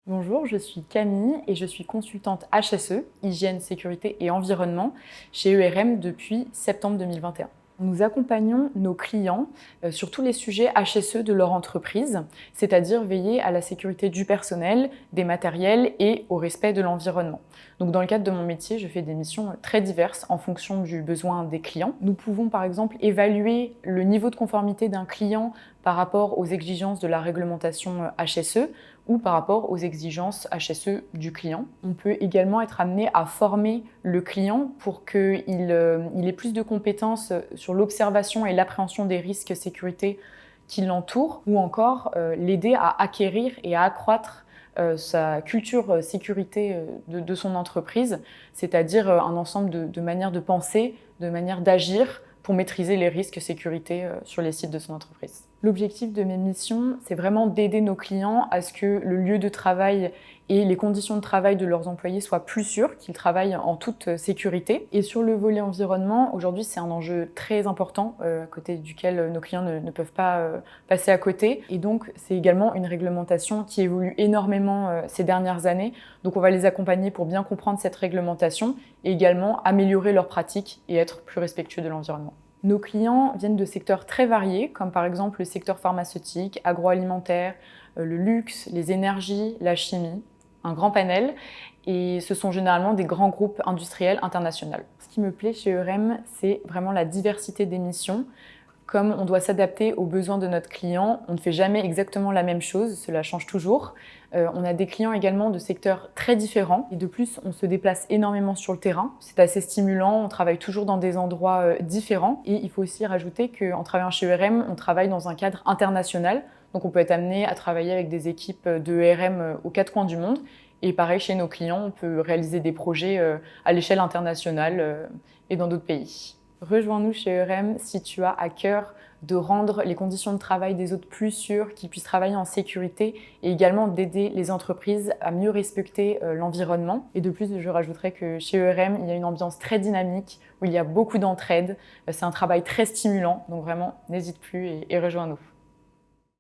Bonjour, je suis Camille et je suis consultante HSE, Hygiène, Sécurité et Environnement, chez ERM depuis septembre 2021. Nous accompagnons nos clients sur tous les sujets HSE de leur entreprise, c'est-à-dire veiller à la sécurité du personnel, des matériels et au respect de l'environnement. Donc dans le cadre de mon métier, je fais des missions très diverses en fonction du besoin des clients. Nous pouvons par exemple évaluer le niveau de conformité d'un client par rapport aux exigences de la réglementation HSE ou par rapport aux exigences HSE du client. On peut également être amené à former le client pour qu'il ait plus de compétences sur l'observation et l'appréhension des risques sécurité qui l'entourent, ou encore l'aider à acquérir et à accroître sa culture sécurité de son entreprise, c'est-à-dire un ensemble de manières de penser, de manières d'agir pour maîtriser les risques sécurité sur les sites de son entreprise. L'objectif de mes missions, c'est vraiment d'aider nos clients à ce que le lieu de travail et les conditions de travail de leurs employés soient plus sûrs, qu'ils travaillent en toute sécurité. Et sur le volet environnement, aujourd'hui, c'est un enjeu très important, à côté duquel nos clients ne peuvent pas passer à côté. Et donc, c'est également une réglementation qui évolue énormément ces dernières années. Donc, on va les accompagner pour bien comprendre cette réglementation et également améliorer leurs pratiques et être plus respectueux de l'environnement. Nos clients viennent de secteurs très variés, comme par exemple le secteur pharmaceutique, agroalimentaire, le luxe, les énergies, la chimie, un grand panel, et ce sont généralement des grands groupes industriels internationaux. Ce qui me plaît chez ERM, c'est vraiment la diversité des missions. Comme on doit s'adapter aux besoins de notre client, on ne fait jamais exactement la même chose, cela change toujours. On a des clients également de secteurs très différents et de plus, on se déplace énormément sur le terrain. C'est assez stimulant, on travaille toujours dans des endroits différents et il faut aussi rajouter qu'en travaillant chez ERM, on travaille dans un cadre international. Donc on peut être amené à travailler avec des équipes de ERM aux quatre coins du monde. Et pareil, chez nos clients, on peut réaliser des projets à l'échelle internationale et dans d'autres pays. Rejoins-nous chez ERM si tu as à cœur de rendre les conditions de travail des autres plus sûres, qu'ils puissent travailler en sécurité et également d'aider les entreprises à mieux respecter l'environnement. Et de plus, je rajouterais que chez ERM, il y a une ambiance très dynamique où il y a beaucoup d'entraide. C'est un travail très stimulant, donc vraiment, n'hésite plus et rejoins-nous.